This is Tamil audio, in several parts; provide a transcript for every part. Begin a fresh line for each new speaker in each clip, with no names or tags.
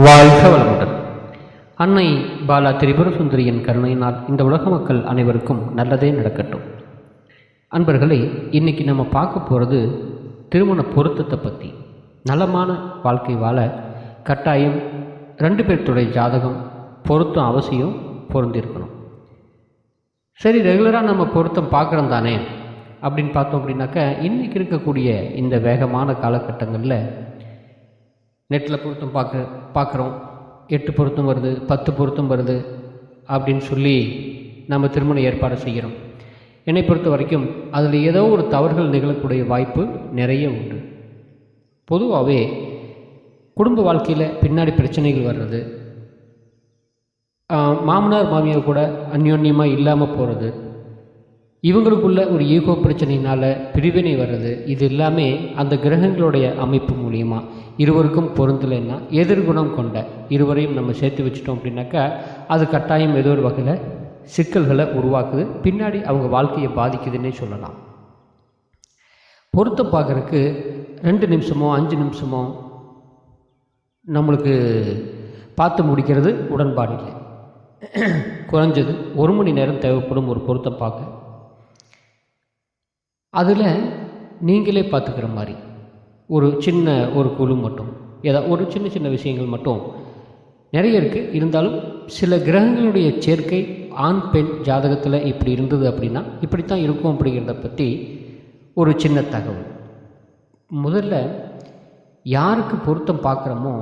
வாழ்க வளமுடன். அன்னை பாலா திரிபுர சுந்தரியின் கருணையினால் இந்த உலக மக்கள் அனைவருக்கும் நல்லதே நடக்கட்டும். அன்பர்களே, இன்றைக்கி நம்ம பார்க்க போகிறது திருமண பொருத்தத்தை பற்றி. நலமான வாழ்க்கை வாழ கட்டாயம் 2 பேர்த்துடைய ஜாதகம் பொருத்தம் அவசியம் பொருந்திருக்கணும். சரி, ரெகுலராக நம்ம பொருத்தம் பார்க்குறோம் தானே அப்படின்னு பார்த்தோம் அப்படின்னாக்கா, இன்றைக்கி இருக்கக்கூடிய இந்த வேகமான காலகட்டங்களில் நெட்டில் பொருத்தம் பார்க்குறோம். 8 பொருத்தம் வருது, 10 பொருத்தம் வருது அப்படின்னு சொல்லி நம்ம திருமண ஏற்பாடு செய்கிறோம். என்னை பொறுத்த வரைக்கும் அதில் ஏதோ ஒரு தவறுகள் நிகழக்கூடிய வாய்ப்பு நிறைய உண்டு. பொதுவாகவே குடும்ப வாழ்க்கையில் பின்னாடி பிரச்சனைகள் வர்றது, மாமனார் மாமியார் கூட அந்யோன்யமாக இல்லாமல் போகிறது, இவங்களுக்குள்ள ஒரு ஈகோ பிரச்சனையினால் பிரிவினை வர்றது, இது எல்லாமே அந்த கிரகங்களுடைய அமைப்பு மூலியமாக இருவருக்கும் பொருந்தலைன்னா எதிர்குணம் கொண்ட இருவரையும் நம்ம சேர்த்து வச்சிட்டோம் அப்படின்னாக்கா அது கட்டாயம் ஏதோ ஒரு வகையில் சிக்கல்களை உருவாக்குது, பின்னாடி அவங்க வாழ்க்கையை பாதிக்குதுன்னே சொல்லலாம். பொருத்தம் பார்க்குறதுக்கு 2 நிமிஷமோ 5 நிமிஷமோ நம்மளுக்கு பார்த்து முடிக்கிறது உடன்பாடு இல்லை. குறைஞ்சது 1 மணி நேரம் தேவைப்படும் ஒரு பொருத்தம் பார்க்க. அதில் நீங்களே பார்த்துக்கிற மாதிரி ஒரு குழு மட்டும், ஏதாவது ஒரு சின்ன விஷயங்கள் மட்டும் நிறைய இருக்குது. இருந்தாலும் சில கிரகங்களுடைய சேர்க்கை ஆண் பெண் ஜாதகத்தில் இப்படி இருந்தது அப்படின்னா இப்படித்தான் இருக்கும் அப்படிங்கிறத பற்றி ஒரு சின்ன தகவல். முதல்ல யாருக்கு பொருத்தம் பார்க்குறோமோ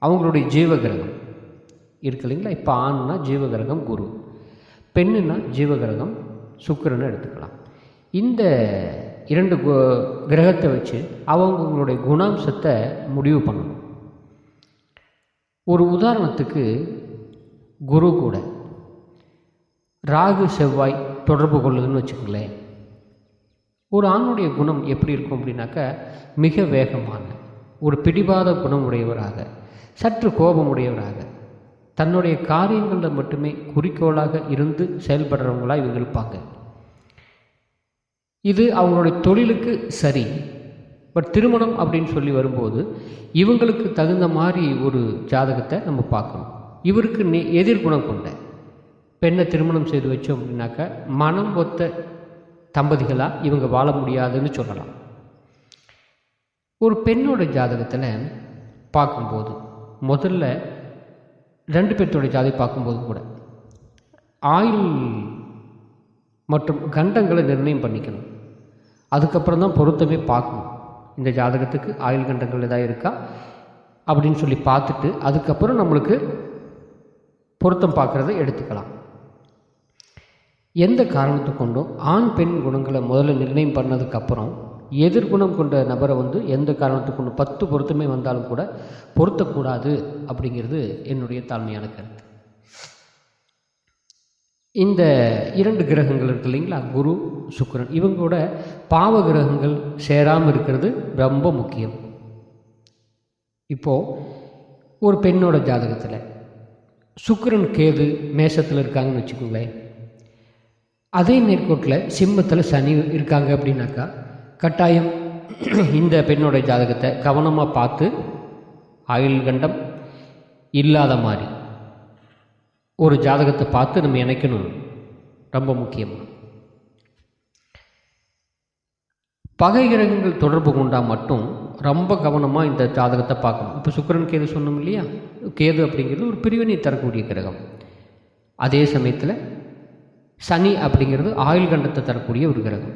அவங்களுடைய ஜீவகிரகம் இருக்கு இல்லைங்களா. இப்போ ஆண்னா ஜீவகிரகம் குரு, பெண்ணுன்னா ஜீவகிரகம் சுக்கிரனை எடுத்துக்கலாம். இந்த 2 கிரகத்தை வச்சு அவங்களுடைய குணாம்சத்தை முடிவு பண்ணணும். ஒரு உதாரணத்துக்கு, குரு கூட ராகு செவ்வாய் தொடர்பு கொள்ளுதுன்னு வச்சுக்கோங்களேன். ஒரு ஆணுடைய குணம் எப்படி இருக்கும் அப்படின்னாக்கா, மிக வேகமான ஒரு பிடிவாத குணம் உடையவராக, சற்று கோபமுடையவராக, தன்னுடைய காரியங்களில் மட்டுமே குறிக்கோளாக இருந்து செயல்படுறவங்களாக இவங்க இருப்பாங்க. இது அவங்களுடைய தொழிலுக்கு சரி. பட் திருமணம் அப்படின்னு சொல்லி வரும்போது இவங்களுக்கு தகுந்த மாதிரி ஒரு ஜாதகத்தை நம்ம பார்க்கணும். இவருக்கு எதிர்குணம் கொண்ட பெண்ணை திருமணம் செய்து வச்சோம் அப்படின்னாக்கா மனம் ஒத்த தம்பதிகளாக இவங்க வாழ முடியாதுன்னு சொல்லலாம். ஒரு பெண்ணோட ஜாதகத்தில் பார்க்கும்போது முதல்ல 2 பேர்த்தோட ஜாதகம் பார்க்கும்போது கூட ஆயுள் மற்றும் கண்டங்களை நிர்ணயம் பண்ணிக்கணும். அதுக்கப்புறம் தான் பொருத்தமே பார்க்கணும். இந்த ஜாதகத்துக்கு ஆயுள் கண்டங்கள் ஏதாவது இருக்கா அப்படின்னு சொல்லி பார்த்துட்டு அதுக்கப்புறம் நம்மளுக்கு பொருத்தம் பார்க்குறத எடுத்துக்கலாம். எந்த காரணத்தை கொண்டும் ஆண் பெண் குணங்களை முதல்ல நிர்ணயம் பண்ணதுக்கப்புறம் எதிர்குணம் கொண்ட நபரை எந்த காரணத்தை கொண்டு 10 பொருத்தமே வந்தாலும் கூட பொருத்தக்கூடாது அப்படிங்கிறது என்னுடைய தாழ்மையான கருத்து. இந்த 2 கிரகங்கள் இருக்கு இல்லைங்களா, குரு சுக்கிரன், இவங்களோட பாவ கிரகங்கள் சேராமல் இருக்கிறது ரொம்ப முக்கியம். இப்போது ஒரு பெண்ணோட ஜாதகத்தில் சுக்கிரன் கேது மேஷத்தில் இருக்காங்கன்னு வச்சுக்கோங்களேன். அதே நேர்கோட்டில் சிம்மத்தில் சனி இருக்காங்க அப்படின்னாக்கா கட்டாயம் இந்த பெண்ணோட ஜாதகத்தை கவனமாக பார்த்து ஆயுள் கண்டம் இல்லாத மாதிரி ஒரு ஜாதகத்தை பார்த்து நம்ம இணைக்கணும். ரொம்ப முக்கியமாக பகை கிரகங்கள் தொடர்பு கொண்டால் மட்டும் ரொம்ப கவனமாக இந்த ஜாதகத்தை பார்க்கணும். இப்போ சுக்கிரன் கேது சொன்னோம் இல்லையா, கேது அப்படிங்கிறது ஒரு பிரிவினை தரக்கூடிய கிரகம். அதே சமயத்தில் சனி அப்படிங்கிறது ஆயுள் கண்டத்தை தரக்கூடிய ஒரு கிரகம்.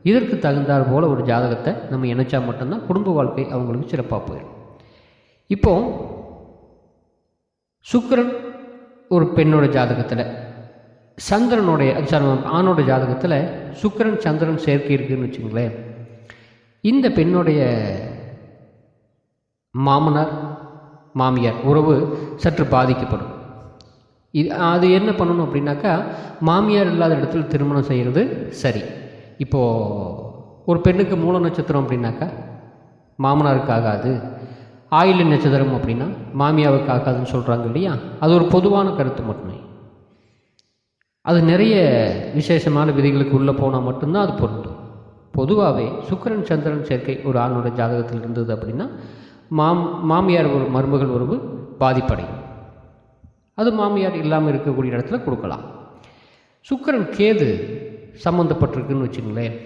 இதற்கு தகுந்தாற் போல் ஒரு ஜாதகத்தை நம்ம இணைச்சா மட்டும்தான் குடும்ப வாழ்க்கை அவங்களுக்கு சிறப்பாக போயிடும். இப்போது சுக்கிரன் ஒரு பெண்ணோட ஜாதகத்தில் சந்திரனுடைய ஆணோட ஜாதகத்தில் சுக்கிரன் சந்திரன் சேர்க்கை இருக்குதுன்னு வச்சுங்களேன். இந்த பெண்ணுடைய மாமனார் மாமியார் உறவு சற்று பாதிக்கப்படும். அது என்ன பண்ணணும் அப்படின்னாக்கா, மாமியார் இல்லாத இடத்துல திருமணம் செய்கிறது சரி. இப்போது ஒரு பெண்ணுக்கு மூல நட்சத்திரம் அப்படின்னாக்கா மாமனாருக்கு ஆகாது, ஆயில்ய நட்சத்திரம் அப்படின்னா மாமியாவுக்கு ஆகாதுன்னு சொல்கிறாங்க இல்லையா. அது ஒரு பொதுவான கருத்து மட்டுமே. அது நிறைய விசேஷமான விதிகளுக்கு உள்ளே போனால் மட்டும்தான் அது பொருந்தும். பொதுவாகவே சுக்கிரன் சந்திரன் சேர்க்கை ஒரு ஆணோட ஜாதகத்தில் இருந்தது அப்படின்னா மாமியார் ஒரு மருமகள் உறவு பாதிப்படையும். அது மாமியார் இல்லாமல் இருக்கக்கூடிய இடத்துல கொடுக்கலாம். சுக்கிரன் கேது சம்மந்தப்பட்டிருக்குன்னு வச்சுங்களேன்,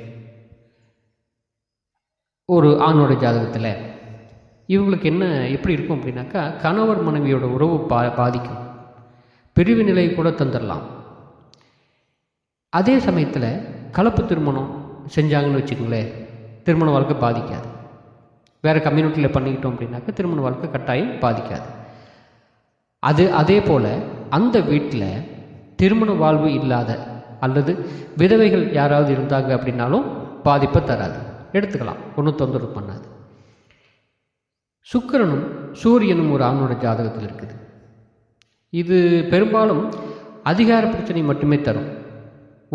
ஒரு ஆணோட ஜாதகத்தில் இவங்களுக்கு என்ன எப்படி இருக்கும் அப்படின்னாக்கா, கணவர் மனைவியோட உறவு பாதிக்கும், பிரிவு நிலையை கூட தந்துடலாம். அதே சமயத்தில் கலப்பு திருமணம் செஞ்சாங்கன்னு வச்சுக்கோங்களேன், திருமண வாழ்க்கை பாதிக்காது. வேறு கம்யூனிட்டியில் பண்ணிக்கிட்டோம் அப்படின்னாக்கா திருமண வாழ்க்கை கட்டாயம் பாதிக்காது. அதே போல் அந்த வீட்டில் திருமண வாழ்வு இல்லாத அல்லது விதவைகள் யாராவது இருந்தாங்க அப்படின்னாலும் பாதிப்பை தராது, எடுத்துக்கலாம், ஒன்றும் தொந்தரவு பண்ணாது. சுக்கிரனும் சூரியனும் ஒரு ஆணோட ஜாதகத்தில் இருக்குது. இது பெரும்பாலும் அதிகார பிரச்சனை மட்டுமே தரும்,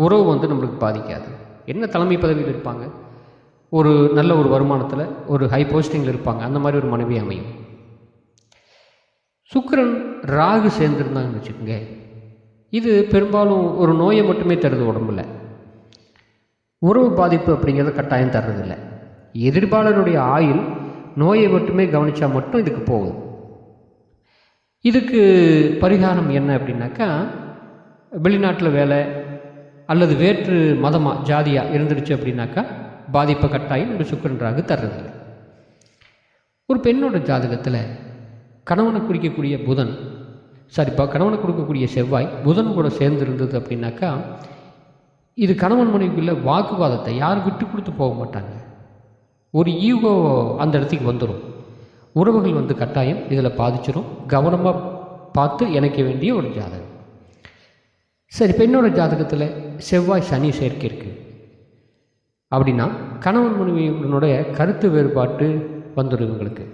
உறவு நம்மளுக்கு பாதிக்காது. என்ன தலைமை பதவியில் இருப்பாங்க, ஒரு நல்ல ஒரு வருமானத்தில் ஒரு ஹை போஸ்டிங்கில் இருப்பாங்க, அந்த மாதிரி ஒரு மனைவி அமையும். சுக்கிரன் ராகு சேர்ந்துருந்தாங்கன்னு வச்சுக்கோங்க, இது பெரும்பாலும் ஒரு நோயை மட்டுமே தருது, உடம்புல உறவு பாதிப்பு அப்படிங்கிறத கட்டாயம் தர்றதில்லை. எதிர்ப்பாளருடைய ஆயுள் நோயை மட்டுமே கவனித்தா மட்டும் இதுக்கு போகும். இதுக்கு பரிகாரம் என்ன அப்படின்னாக்கா, வெளிநாட்டில் வேலை அல்லது வேற்று மதமாக ஜாதியாக இருந்துருச்சு அப்படின்னாக்கா பாதிப்பை கட்டாயம் இந்த சுக்கிரன் ராகு தர்றதில்லை. ஒரு பெண்ணோட ஜாதகத்தில் கணவனை குறிக்கக்கூடிய புதன், கணவனை கொடுக்கக்கூடிய செவ்வாய் புதன் கூட சேர்ந்து இருந்தது அப்படின்னாக்கா, இது கணவன் மனைவிக்குள்ள வாக்குவாதத்தை யாரும் விட்டு கொடுத்து போக மாட்டாங்க. ஒரு ஈகோ அந்த இடத்துக்கு வந்துடும், உறவுகள் கட்டாயம் இதில் பாதிச்சிடும். கவனமாக பார்த்து இணைக்க வேண்டிய ஒரு ஜாதகம். பெண்ணோட ஜாதகத்தில் செவ்வாய் சனி சேர்க்கை இருக்குது அப்படின்னா கணவன் மனைவியினுடைய கருத்து வேறுபாட்டு வந்துடும் இவங்களுக்கு.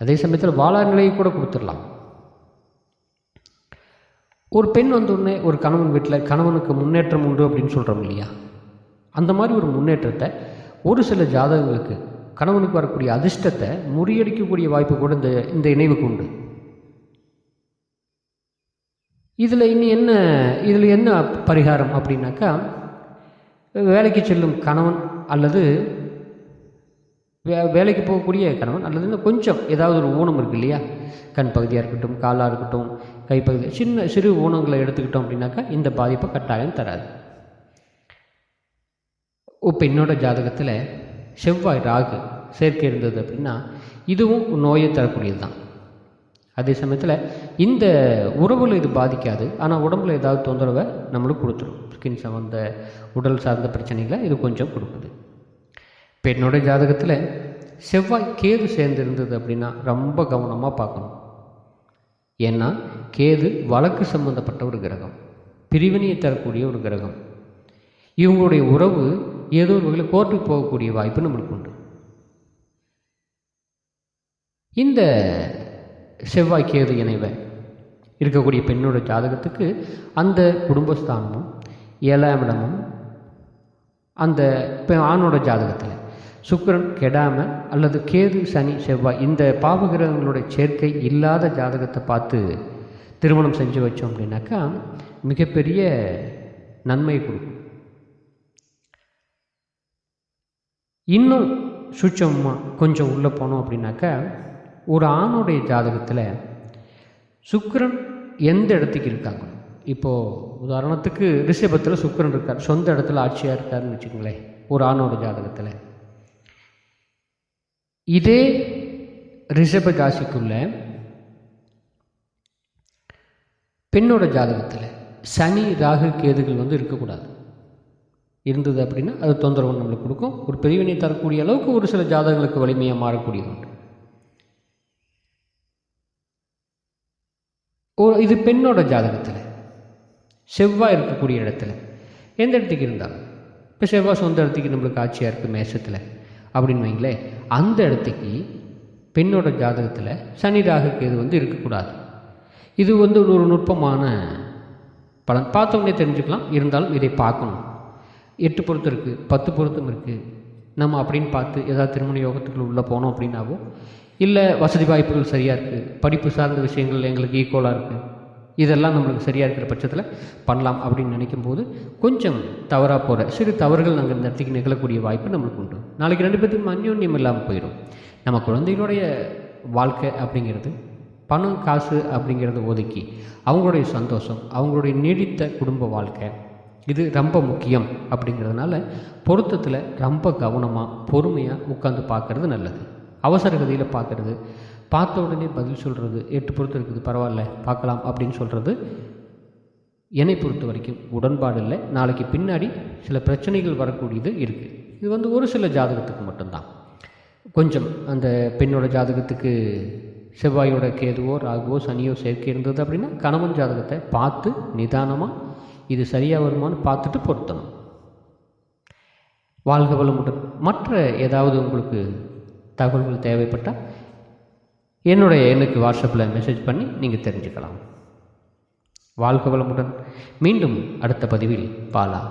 அதே சமயத்தில் வாழா நிலையை கூட கொடுத்துடலாம். ஒரு பெண் வந்தோடனே ஒரு கணவன் வீட்டில் கணவனுக்கு முன்னேற்றம் உண்டு அப்படின்னு சொல்கிறோம் இல்லையா, அந்த மாதிரி ஒரு முன்னேற்றத்தை ஒரு சில ஜாதகங்களுக்கு கணவனுக்கு வரக்கூடிய அதிர்ஷ்டத்தை முறியடிக்கக்கூடிய வாய்ப்பு கூட இந்த இணைவுக்கு உண்டு. இதில் என்ன பரிகாரம் அப்படின்னாக்கா, வேலைக்கு செல்லும் கணவன் அல்லது வேலைக்கு போகக்கூடிய கணவன் அல்லது இன்னும் கொஞ்சம் ஏதாவது ஒரு ஊனம் இருக்குது இல்லையா, கண் பகுதியாக இருக்கட்டும், காலாக இருக்கட்டும், கைப்பகுதி, சிறு ஊனங்களை எடுத்துக்கிட்டோம் அப்படின்னாக்கா இந்த பாதிப்பை கட்டாயம் தராது. பெண்ணோட ஜாதகத்தில் செவ்வாய் ராகு சேர்க்கை இருந்தது அப்படின்னா இதுவும் நோயை தரக்கூடியது தான். அதே சமயத்தில் இந்த உறவில் இது பாதிக்காது, ஆனால் உடம்புல ஏதாவது தொந்தரவை நம்மளுக்கு கொடுத்துரும். ஸ்கின் சம்மந்த உடல் சார்ந்த பிரச்சனைகளை இது கொஞ்சம் கொடுக்குது. பெண்ணோட ஜாதகத்தில் செவ்வாய் கேது சேர்ந்து இருந்தது அப்படின்னா ரொம்ப கவனமாக பார்க்கணும். ஏன்னா கேது வழக்கு சம்பந்தப்பட்ட ஒரு கிரகம், பிரிவினையை தரக்கூடிய ஒரு கிரகம். இவங்களுடைய உறவு ஏதோ ஒரு வகையில் கோர்ட்டுக்கு போகக்கூடிய வாய்ப்பு நம்மளுக்கு உண்டு. இந்த செவ்வாய் கேது இணைவை இருக்கக்கூடிய பெண்ணோட ஜாதகத்துக்கு அந்த குடும்பஸ்தானமும் 7ஆம் இடமும் அந்த ஆணோட ஜாதகத்தில் சுக்கிரன் கெடாமல் அல்லது கேது சனி செவ்வாய் இந்த பாவகிரகங்களுடைய சேர்க்கை இல்லாத ஜாதகத்தை பார்த்து திருமணம் செஞ்சு வச்சோம் அப்படின்னாக்கா மிகப்பெரிய நன்மை கொடுக்கும். இன்னும் சூட்சமாக கொஞ்சம் உள்ளே போனோம் அப்படின்னாக்கா, ஒரு ஆணுடைய ஜாதகத்தில் சுக்கிரன் எந்த இடத்துக்கு இருக்காங்க, இப்போது உதாரணத்துக்கு ரிஷபத்தில் சுக்கிரன் இருக்கார், சொந்த இடத்துல ஆட்சியாக இருக்காருன்னு வச்சுக்கோங்களேன். ஒரு ஆணோட ஜாதகத்தில் இதே ரிஷப ராசிக்குள்ள பெண்ணோட ஜாதகத்தில் சனி ராகு கேதுகள் இருக்கக்கூடாது. இருந்தது அப்படின்னா அது தொந்தரவு நம்மளுக்கு கொடுக்கும். ஒரு பிரிவினை தரக்கூடிய அளவுக்கு ஒரு சில ஜாதகங்களுக்கு வலிமையாக மாறக்கூடியது உண்டு. இது பெண்ணோட ஜாதகத்தில் செவ்வாய் இருக்கக்கூடிய இடத்துல எந்த இடத்துக்கு இருந்தாலும், இப்போ செவ்வாய் சொந்த இடத்துக்கு நம்மளுக்கு ஆட்சியாக இருக்குது மேஷத்தில் அப்படின்னு வைங்களேன், அந்த இடத்துக்கு பெண்ணோட ஜாதகத்தில் சனி ராகு கேது இருக்கக்கூடாது. இது ஒரு நுட்பமான பலன், பார்த்தவொடனே தெரிஞ்சுக்கலாம். இருந்தாலும் இதை பார்க்கணும். 8 பொருத்தம் இருக்குது, 10 பொருத்தம் இருக்குது. நம்ம அப்படின்னு பார்த்து ஏதாவது திருமண யோகத்துக்குள்ள உள்ளே போனோம் அப்படின்னாவோ, இல்லை வசதி வாய்ப்புகள் சரியாக இருக்குது, படிப்பு சார்ந்த விஷயங்கள் எங்களுக்கு ஈக்குவலாக இருக்குது, இதெல்லாம் நம்மளுக்கு சரியாக இருக்கிற பட்சத்தில் பண்ணலாம் அப்படின்னு நினைக்கும்போது கொஞ்சம் தவறாக போகிற சிறு தவறுகள் நாங்கள் இந்த இடத்துக்கு நிகழக்கூடிய வாய்ப்பு நம்மளுக்கு உண்டு. நாளைக்கு 2 பேர்த்துக்கும் அந்யோன்யம் இல்லாமல் போயிடும். நம்ம குழந்தைகளுடைய வாழ்க்கை அப்படிங்கிறது பணம் காசு அப்படிங்கிறத ஒதுக்கி அவங்களுடைய சந்தோஷம், அவங்களுடைய நீடித்த குடும்ப வாழ்க்கை இது ரொம்ப முக்கியம். அப்படிங்கிறதுனால பொருத்தத்தில் ரொம்ப கவனமாக பொறுமையாக உட்காந்து பார்க்குறது நல்லது. அவசர கதியில் பார்க்குறது, பார்த்த உடனே பதில் சொல்கிறது, 8 பொருத்தம் இருக்குது பரவாயில்ல பார்க்கலாம் அப்படின்னு சொல்கிறது என்னை பொறுத்த வரைக்கும் உடன்பாடு இல்லை. நாளைக்கு பின்னாடி சில பிரச்சனைகள் வரக்கூடியது இருக்குது. இது ஒரு சில ஜாதகத்துக்கு மட்டும்தான். கொஞ்சம் அந்த பெண்ணோட ஜாதகத்துக்கு செவ்வாயோட கேதுவோ ராகுவோ சனியோ சேர்க்கை இருந்தது அப்படின்னா கணவன் ஜாதகத்தை பார்த்து நிதானமாக இது சரியாக வருமானு பார்த்துட்டு பொருத்தணும். வாழ்க வளமுடன். மற்ற ஏதாவது உங்களுக்கு தகவல்கள் தேவைப்பட்டால் என்னுடைய எண்ணுக்கு வாட்ஸ்அப்பில் மெசேஜ் பண்ணி நீங்கள் தெரிஞ்சுக்கலாம். வாழ்க வளமுடன். மீண்டும் அடுத்த பதிவில் பாலா.